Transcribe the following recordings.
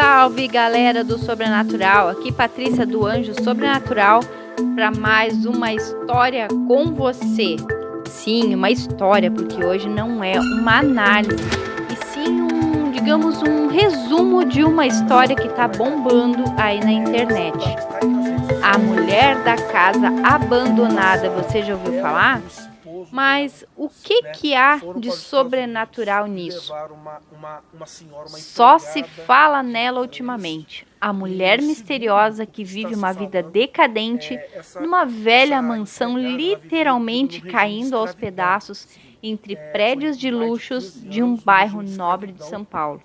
Salve galera do Sobrenatural, aqui Patrícia do Anjo Sobrenatural para mais uma história com você. Sim, uma história, porque hoje não é uma análise, e sim digamos um resumo de uma história que tá bombando aí na internet. A mulher da casa abandonada, você já ouviu falar? Mas o que há de sobrenatural nisso? Só se fala nela ultimamente. A mulher misteriosa que vive uma vida decadente numa velha mansão literalmente caindo aos pedaços entre prédios de luxos de um bairro nobre de São Paulo.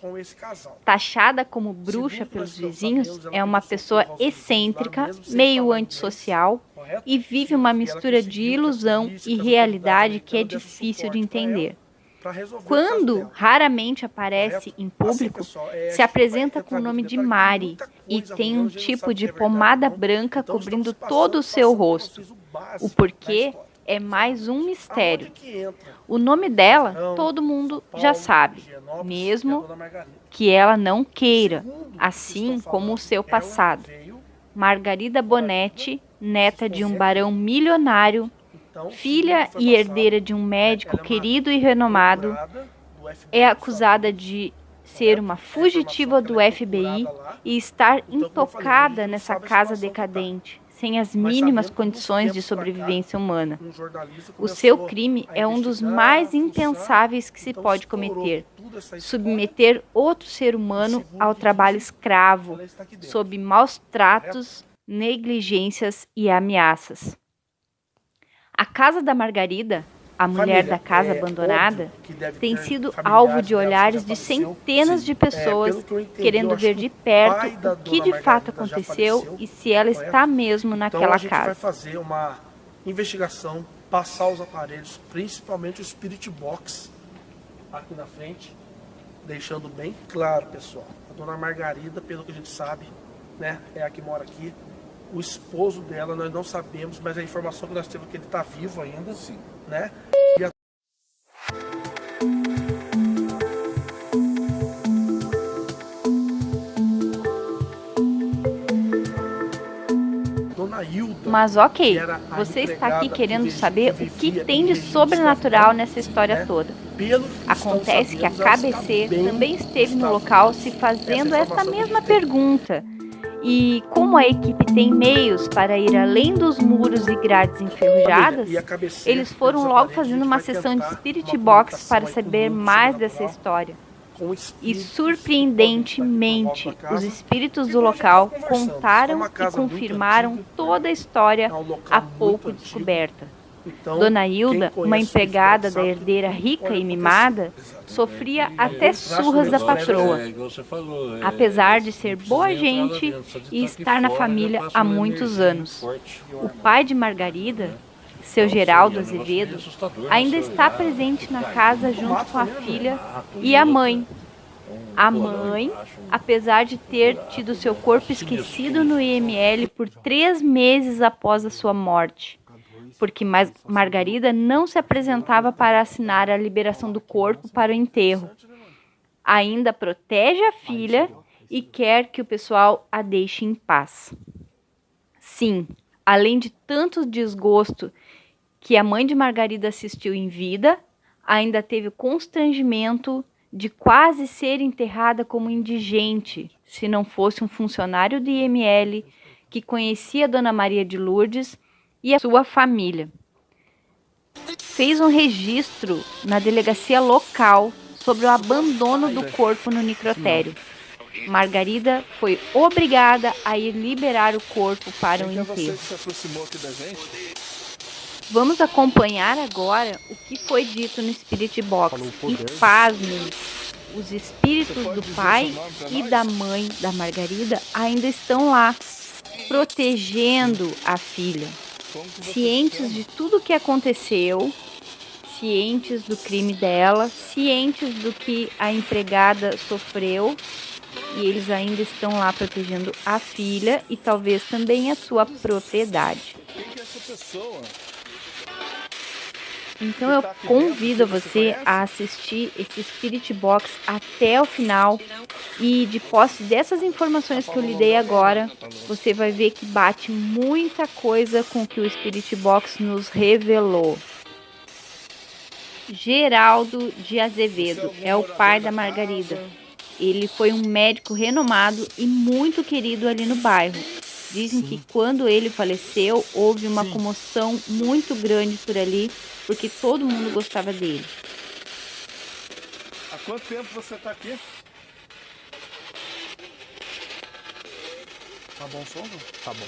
Taxada como bruxa pelos vizinhos, é uma pessoa excêntrica, meio antissocial e vive uma mistura de ilusão e realidade que é difícil de entender. Quando raramente aparece em público, se apresenta com o nome de Mari e tem um tipo de pomada branca cobrindo todo o seu rosto. O porquê é mais um mistério. O nome dela todo mundo já sabe, mesmo que ela não queira, assim como o seu passado. Margarida Bonetti, neta de um barão milionário, filha e herdeira de um médico querido e renomado, é acusada de ser uma fugitiva do FBI e estar intocada nessa casa decadente, sem as mínimas condições de sobrevivência humana. O seu crime é um dos mais impensáveis que se pode cometer: submeter outro ser humano ao trabalho escravo, sob maus tratos, negligências e ameaças. A casa da Margarida, a mulher da casa abandonada, tem sido alvo de olhares de centenas de pessoas querendo ver de perto o que de fato aconteceu e se ela está mesmo naquela casa. Então a gente vai fazer uma investigação, passar os aparelhos, principalmente o Spirit Box aqui na frente, deixando bem claro, pessoal, a dona Margarida, pelo que a gente sabe, né, é a que mora aqui. O esposo dela nós não sabemos, mas a informação que nós temos é que ele está vivo ainda, sim, né? E a Dona Hilda. Mas ok, você está aqui querendo saber o que tem de sobrenatural nessa história toda. Acontece que a KBC também esteve no local se fazendo esta mesma pergunta. E como a equipe tem meios para ir além dos muros e grades enferrujadas, eles foram logo fazendo uma sessão de Spirit Box para saber mais dessa história. E surpreendentemente, os espíritos do local contaram e confirmaram toda a história há pouco descoberta. Dona Hilda, uma empregada da herdeira rica e mimada, sofria até surras da patroa, apesar de ser boa gente e estar na família há muitos anos. O pai de Margarida, seu Geraldo Azevedo, ainda está presente na casa junto com a filha e a mãe. A mãe, apesar de ter tido seu corpo esquecido no IML por 3 meses após a sua morte, porque Margarida não se apresentava para assinar a liberação do corpo para o enterro. Ainda protege a filha e quer que o pessoal a deixe em paz. Sim, além de tanto desgosto que a mãe de Margarida assistiu em vida, ainda teve o constrangimento de quase ser enterrada como indigente, se não fosse um funcionário do IML que conhecia Dona Maria de Lourdes e a sua família. Fez um registro na delegacia local sobre o abandono do corpo no necrotério. Margarida foi obrigada a ir liberar o corpo para o enterro. Vamos acompanhar agora o que foi dito no Spirit Box. E pasmem, os espíritos do pai e da mãe da Margarida ainda estão lá, protegendo a filha. Cientes de tudo o que aconteceu, cientes do crime dela, cientes do que a empregada sofreu, e eles ainda estão lá protegendo a filha e talvez também a sua propriedade. Quem que é essa pessoa? Então eu convido você a assistir esse Spirit Box até o final e de posse dessas informações que eu lhe dei agora, você vai ver que bate muita coisa com o que o Spirit Box nos revelou. Geraldo de Azevedo é o pai da Margarida. Ele foi um médico renomado e muito querido ali no bairro. Dizem que quando ele faleceu, houve uma comoção muito grande por ali, porque todo mundo gostava dele. Há quanto tempo você está aqui? Tá bom o som? Tá bom.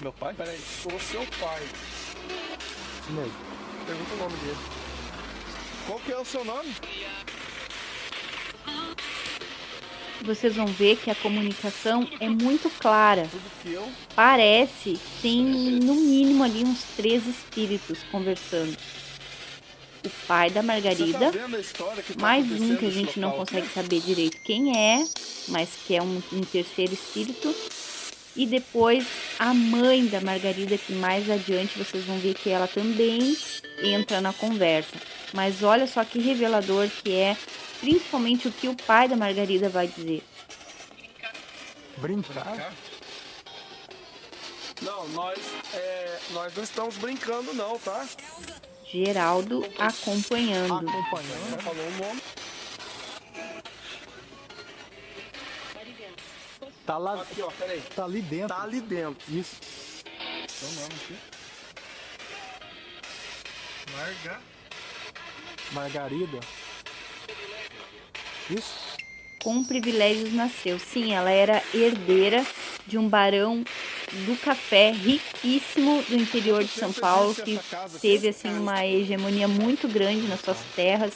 Meu pai? Peraí, sou seu pai. Não. Pergunta o nome dele. Qual que é o seu nome? Vocês vão ver que a comunicação é muito clara. Tudo que eu... Parece que tem no mínimo ali uns 3 espíritos conversando. O pai da Margarida, mais um que a gente não consegue saber direito quem é, mas que é um terceiro espírito. E depois a mãe da Margarida, que mais adiante vocês vão ver que ela também entra na conversa. Mas olha só que revelador que é, principalmente o que o pai da Margarida vai dizer. Brincar? Não, nós não estamos brincando não, tá? Geraldo acompanhando. Já falou o nome. Tá lá. Aqui, ó, peraí. Tá ali dentro. Tá ali dentro. Isso. Seu nome aqui? Margarida. Isso? Com privilégios nasceu. Sim, ela era herdeira de um barão do café riquíssimo do interior de São Paulo, que teve assim uma hegemonia muito grande nas suas terras.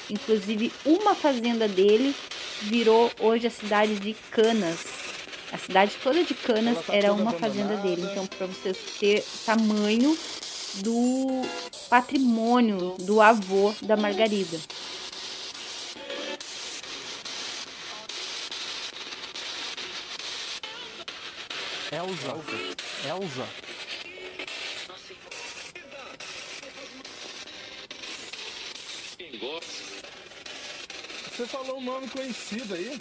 Inclusive, uma fazenda dele virou hoje a cidade de Canas. A cidade toda de Canas era uma fazenda dele. Então, para vocês terem tamanho do patrimônio do avô da Margarida. Elza. Você falou um nome conhecido aí.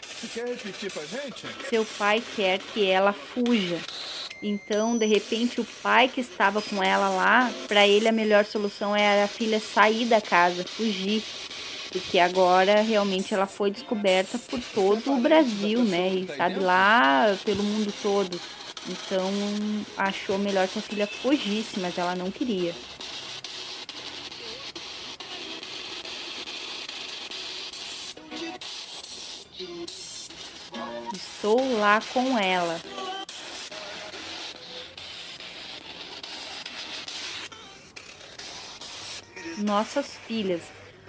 Você quer repetir pra gente? Seu pai quer que ela fuja. Então, de repente, o pai que estava com ela lá, para ele a melhor solução era a filha sair da casa, fugir. Porque agora realmente ela foi descoberta por todo o Brasil, né? E sabe, lá pelo mundo todo. Então, achou melhor que a filha fugisse, mas ela não queria. Estou lá com ela. Nossas filhas.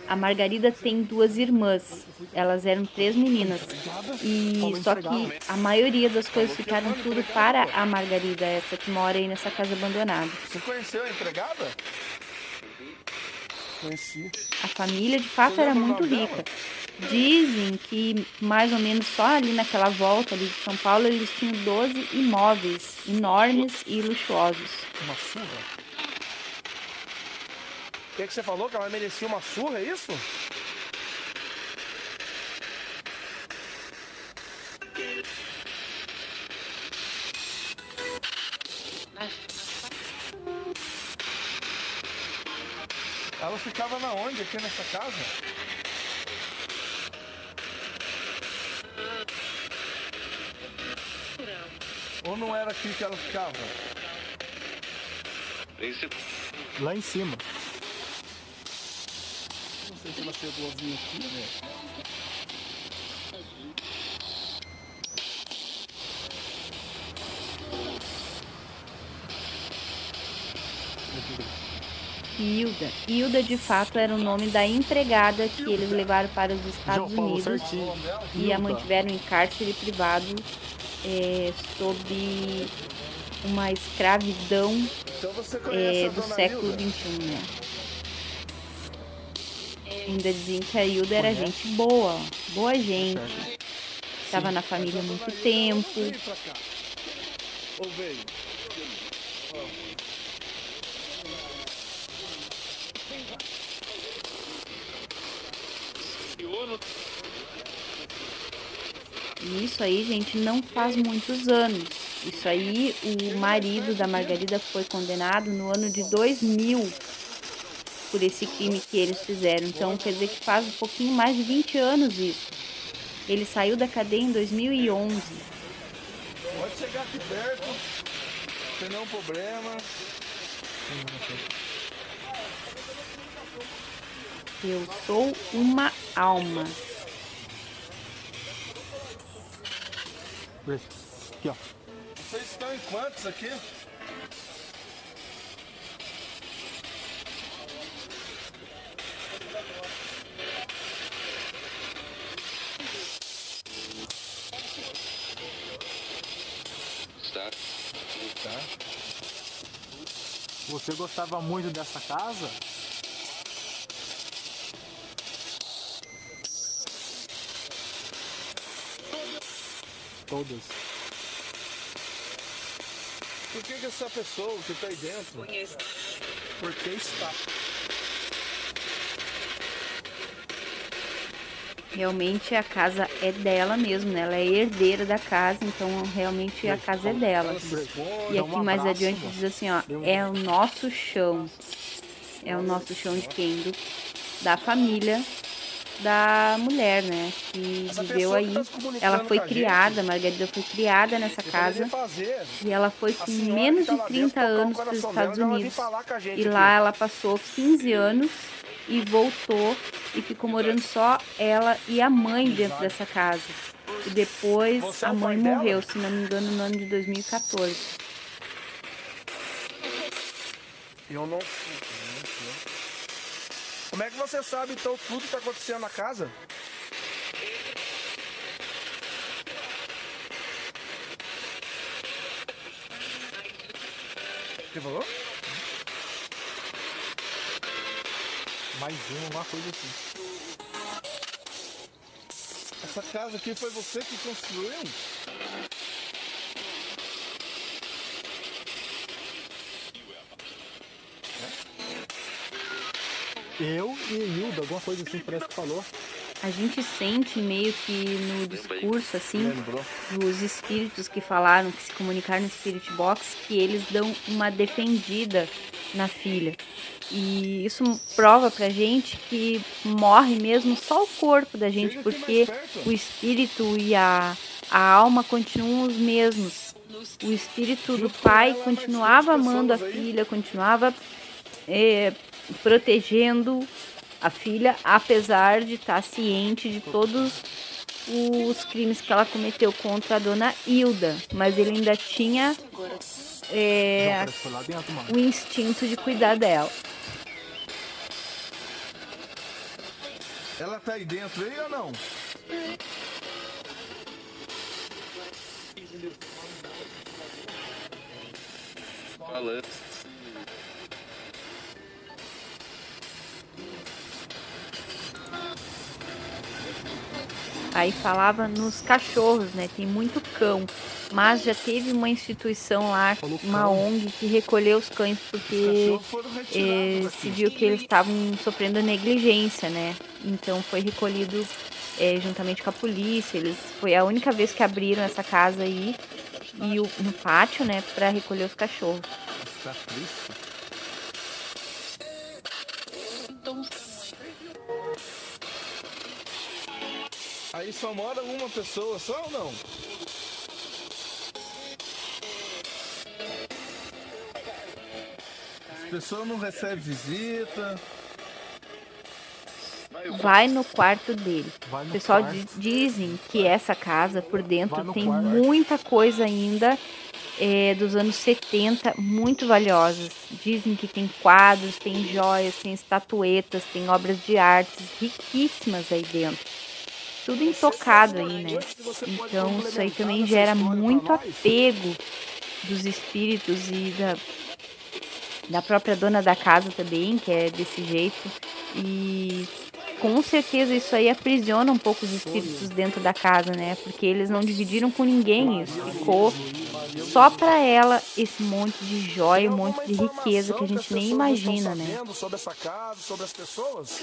A Margarida tem 2 irmãs. Elas eram 3 meninas. E só que a maioria das coisas ficaram tudo para a Margarida, essa que mora aí nessa casa abandonada. Você conheceu a empregada? Conheci. A família de fato era muito rica. Dizem que mais ou menos só ali naquela volta ali de São Paulo eles tinham 12 imóveis enormes e luxuosos. Uma surra? O que você falou? Que ela merecia uma surra, é isso? Ela ficava na onde aqui nessa casa? Ou não era aqui que ela ficava? Lá em cima. Não sei se ela chegou a vir aqui, né? Hilda de fato era o nome da empregada que eles levaram para os Estados Unidos e a mantiveram em cárcere privado sob uma escravidão do século XXI, né? Ainda diziam que a Hilda era gente boa, boa gente. estava na família há muito tempo. Vem pra cá. Ou veio? E isso aí, gente, não faz muitos anos. Isso aí, o marido da Margarida foi condenado no ano de 2000 por esse crime que eles fizeram. Então, quer dizer que faz um pouquinho mais de 20 anos isso. Ele saiu da cadeia em 2011. Pode chegar aqui perto, sem nenhum problema. Eu sou uma alma. Aqui, ó. Vocês estão em quantos aqui? Tá. Você gostava muito dessa casa? Todas. Por que essa pessoa que tá aí dentro? Porque está. Realmente a casa é dela mesmo, né? Ela é herdeira da casa, então realmente a casa é dela. E aqui mais adiante diz assim, ó, é o nosso chão. É o nosso chão de quem? Da família da mulher, né? Que viveu aí. Ela foi criada, a Margarida foi criada nessa casa. E ela foi com menos de 30 anos para os Estados Unidos. E lá ela passou 15 anos e voltou e ficou morando só ela e a mãe dentro dessa casa. E depois a mãe morreu, se não me engano, no ano de 2014. Eu não sei. Como é que você sabe, então, tudo que tá acontecendo na casa? Você falou? Mais uma coisa assim. Essa casa aqui foi você que construiu? Eu e Hilda, alguma coisa assim, parece que falou. A gente sente meio que no discurso, assim, dos espíritos que falaram, que se comunicaram no Spirit Box, que eles dão uma defendida na filha. E isso prova pra gente que morre mesmo só o corpo da gente, porque o espírito e a alma continuam os mesmos. O espírito do pai continuava amando a filha, continuava protegendo a filha, apesar de estar ciente de todos os crimes que ela cometeu contra a dona Hilda, mas ele ainda tinha o instinto de cuidar dela. Ela tá aí dentro aí ou não? Falando. Aí falava nos cachorros, né? Tem muito cão. Mas já teve uma instituição lá, uma ONG, que recolheu os cães porque se viu que eles estavam sofrendo negligência, né? Então foi recolhido juntamente com a polícia. Foi a única vez que abriram essa casa aí e no pátio, né? Para recolher os cachorros. Está triste. Aí só mora uma pessoa só ou não? As pessoas não recebem visita. Vai no quarto dele. O pessoal dizem que essa casa por dentro tem muita coisa ainda dos anos 70, muito valiosas. Dizem que tem quadros, tem joias, tem estatuetas, tem obras de artes riquíssimas aí dentro. Tudo intocado aí, né? Então isso aí também gera muito apego dos espíritos e da própria dona da casa também, que é desse jeito. E com certeza isso aí aprisiona um pouco os espíritos dentro da casa, né? Porque eles não dividiram com ninguém isso. Ficou só para ela esse monte de joia, um monte de riqueza que a gente nem imagina, né? Sobre essa casa, sobre as pessoas?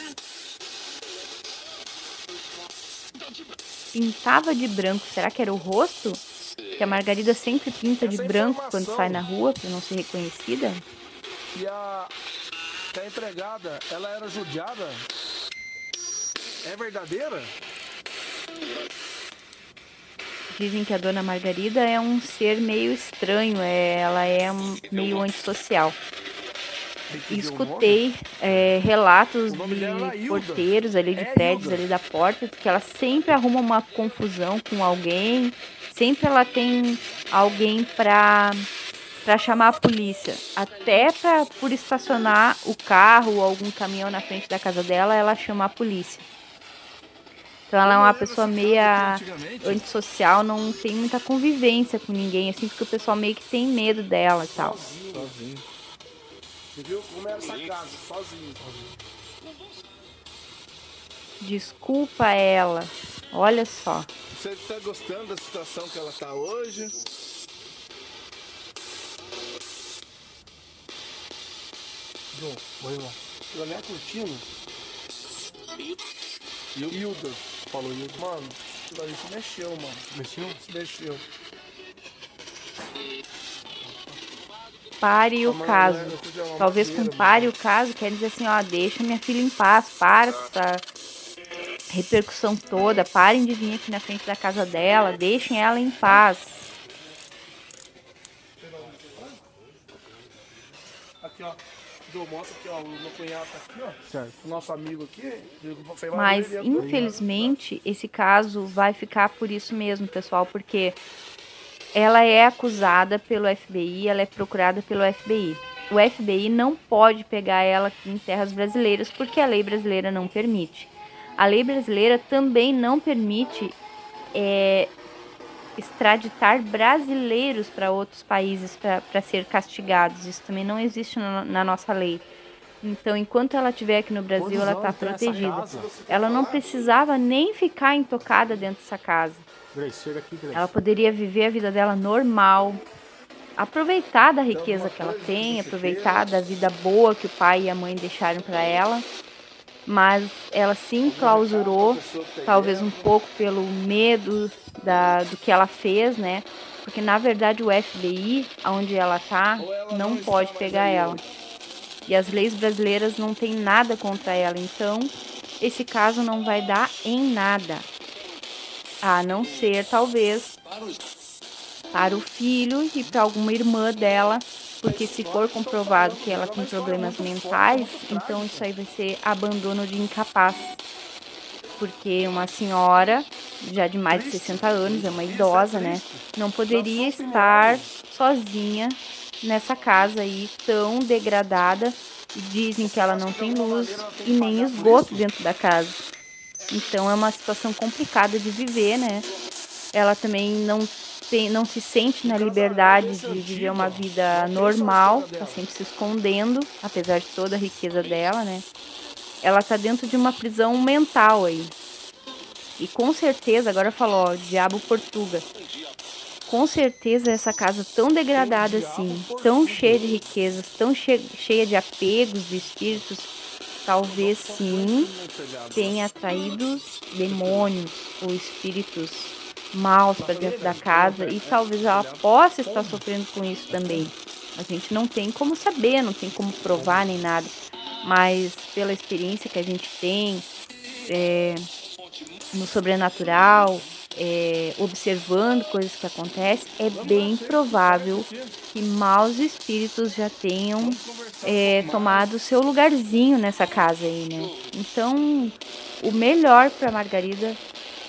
Pintava de branco, será que era o rosto? Que a Margarida sempre pinta de branco quando sai na rua para não ser reconhecida? Que a empregada, ela era judiada? É verdadeira? Dizem que a dona Margarida é um ser meio estranho, ela é meio antissocial. Escutei relatos de porteiros ali, de prédios ali da porta, que ela sempre arruma uma confusão com alguém, sempre ela tem alguém para chamar a polícia. Até por estacionar o carro ou algum caminhão na frente da casa dela, ela chama a polícia. Então ela é uma pessoa meia antissocial, não tem muita convivência com ninguém, assim, porque o pessoal meio que tem medo dela e tal. Sozinho. Você viu como era essa casa? Sozinho. Desculpa ela, olha só. Você tá gostando da situação que ela tá hoje? João, vai lá. Eu nem a cortina. Hilda. Falou Hilda. Mano, isso daí se mexeu, mano. Mexeu? Se mexeu. Pare o caso. Talvez com pare o caso quer dizer assim, ó, deixa minha filha em paz, para com essa repercussão toda, parem de vir aqui na frente da casa dela, deixem ela em paz. Aqui, ó. João, mostra aqui, ó. O meu cunhado tá aqui, ó. Certo. O nosso amigo aqui. Mas, infelizmente, esse caso vai ficar por isso mesmo, pessoal, porque ela é acusada pelo FBI, ela é procurada pelo FBI. O FBI não pode pegar ela aqui em terras brasileiras, porque a lei brasileira não permite. A lei brasileira também não permite extraditar brasileiros para outros países para ser castigados. Isso também não existe na nossa lei. Então, enquanto ela estiver aqui no Brasil, ela está protegida. Ela não precisava nem ficar intocada dentro dessa casa. Grace, chega aqui, Grace. Ela poderia viver a vida dela normal, aproveitar da riqueza que ela tem, aproveitar da vida boa que o pai e a mãe deixaram para ela. Mas ela se enclausurou, talvez um pouco pelo medo do que ela fez, né? Porque, na verdade, o FBI, onde ela tá, não pode pegar ela. E as leis brasileiras não têm nada contra ela. Então, esse caso não vai dar em nada. A não ser, talvez, para o filho e para alguma irmã dela. Porque se for comprovado que ela tem problemas mentais, então isso aí vai ser abandono de incapaz. Porque uma senhora, já de mais de 60 anos, é uma idosa, né? Não poderia estar sozinha nessa casa aí tão degradada. E dizem que ela não tem luz e nem esgoto dentro da casa. Então é uma situação complicada de viver, né? Ela também não se sente na liberdade de viver uma vida normal, tá sempre se escondendo, apesar de toda a riqueza dela, né? Ela tá dentro de uma prisão mental aí. E com certeza, agora falou, ó, Diabo Portuga. Com certeza essa casa tão degradada assim, tão cheia de riquezas, tão cheia de apegos, de espíritos, talvez sim tenha atraído demônios ou espíritos maus para dentro da casa e talvez ela possa estar sofrendo com isso também. A gente não tem como saber, não tem como provar nem nada, mas pela experiência que a gente tem no sobrenatural, observando coisas que acontecem, é bem provável que maus espíritos já tenham tomado seu lugarzinho nessa casa aí, né? Então, o melhor para Margarida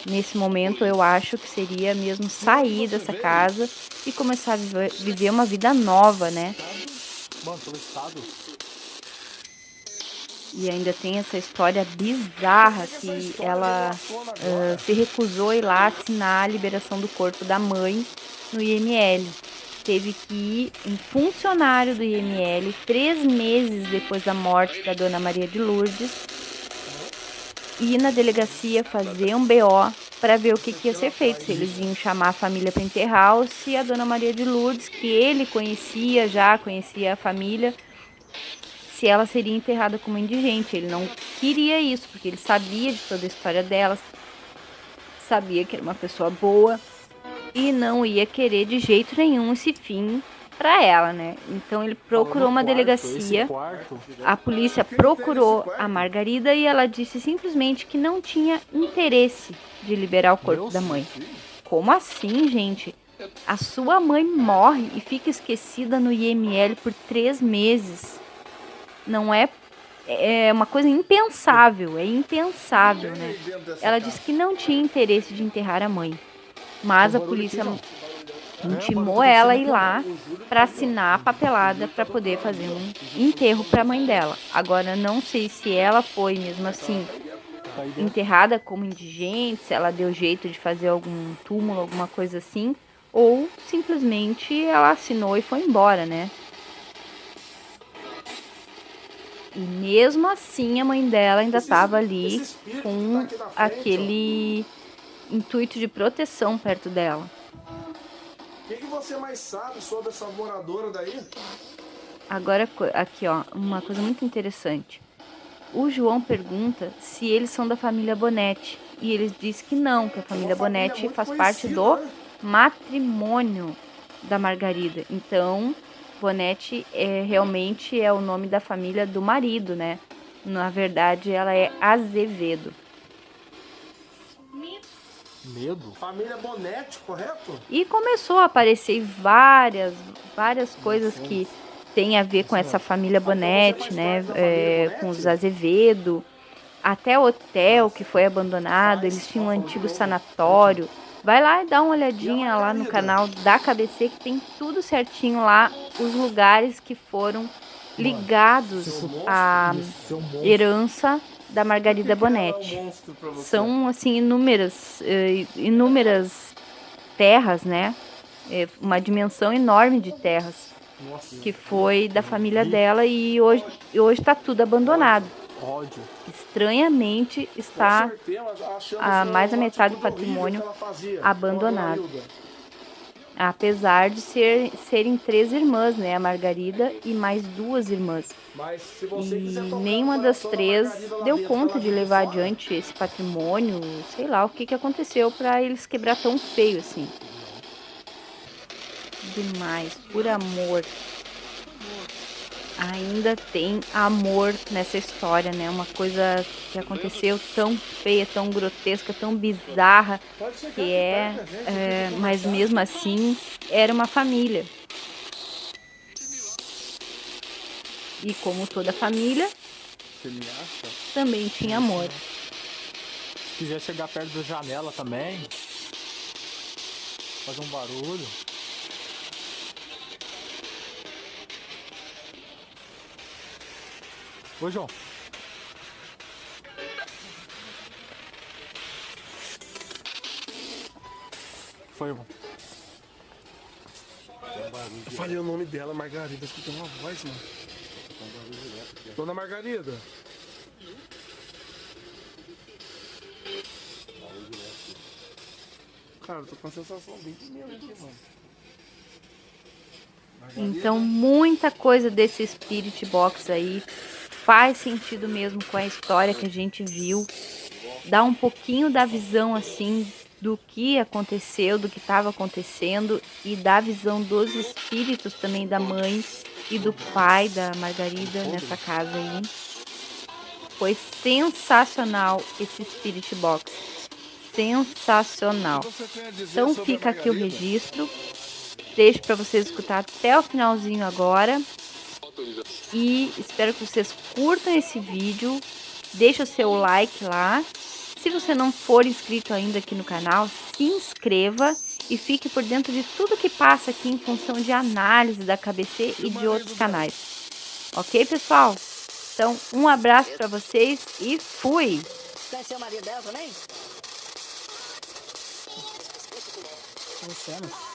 nesse momento, eu acho que seria mesmo sair dessa casa e começar a viver uma vida nova, né? E ainda tem essa história bizarra que ela se recusou a ir lá assinar a liberação do corpo da mãe no IML. Teve que ir em funcionário do IML 3 meses depois da morte da Dona Maria de Lourdes ir na delegacia fazer um BO para ver o que ia ser feito. Se eles iam chamar a família para enterrar ou se a Dona Maria de Lourdes, que ele conhecia a família, se ela seria enterrada como indigente. Ele não queria isso, porque ele sabia de toda a história dela, sabia que era uma pessoa boa e não ia querer de jeito nenhum esse fim para ela, né? Então ele procurou uma delegacia, a polícia procurou a Margarida e ela disse simplesmente que não tinha interesse de liberar o corpo da mãe. Como assim, gente? A sua mãe morre e fica esquecida no IML por 3 meses. Não é uma coisa impensável, é impensável, né? Ela disse que não tinha interesse de enterrar a mãe, mas a polícia intimou ela a ir lá para assinar a papelada para poder fazer um enterro para a mãe dela. Agora, não sei se ela foi mesmo assim enterrada como indigente, se ela deu jeito de fazer algum túmulo, alguma coisa assim, ou simplesmente ela assinou e foi embora, né? E mesmo assim a mãe dela ainda estava ali com aquele intuito de proteção perto dela. O que você mais sabe sobre essa moradora daí? Agora aqui, ó, uma coisa muito interessante. O João pergunta se eles são da família Bonetti. E eles dizem que não, que a família Bonetti faz parte do matrimônio da Margarida. Então, Bonetti realmente é o nome da família do marido, né? Na verdade, ela é Azevedo. Medo? Família Bonetti, correto? E começou a aparecer várias coisas que tem a ver com essa família Bonetti, né? Com os Azevedo. Até o hotel que foi abandonado, eles tinham um antigo sanatório. Vai lá e dá uma olhadinha lá no canal da KBC que tem tudo certinho lá, os lugares que foram ligados à herança da Margarida Bonetti. São assim inúmeras terras, né? Uma dimensão enorme de terras que foi da família dela e hoje está tudo abandonado. Estranhamente está mais da metade do patrimônio abandonado. Apesar de serem 3 irmãs, né? A Margarida e mais 2 irmãs. E nenhuma das 3 deu conta de levar adiante esse patrimônio. Sei lá o que aconteceu para eles quebrar tão feio assim. Demais, por amor. Ainda tem amor nessa história, né? Uma coisa que aconteceu tão feia, tão grotesca, tão bizarra, que mas mesmo assim era uma família. E como toda família, também tinha amor. Se quiser chegar perto da janela também, fazer um barulho. Ô, João. Foi, irmão. Eu falei o nome dela, Margarida, que tem uma voz, mano. Dona Margarida. Cara, eu tô com uma sensação bem de medo aqui, mano. Então, muita coisa desse Spirit Box aí faz sentido mesmo com a história que a gente viu. Dá um pouquinho da visão, assim, do que aconteceu, do que estava acontecendo e da visão dos espíritos também da mãe e do pai da Margarida nessa casa aí. Foi sensacional esse Spirit Box. Sensacional. Então fica aqui o registro. Deixo para vocês escutar até o finalzinho agora. E espero que vocês curtam esse vídeo. Deixa o seu like lá. Se você não for inscrito ainda aqui no canal, se inscreva e fique por dentro de tudo que passa aqui em função de análise da KBC e de outros canais. Ok, pessoal? Então, um abraço para vocês e fui! Conheceu o marido dela também? Conhecemos.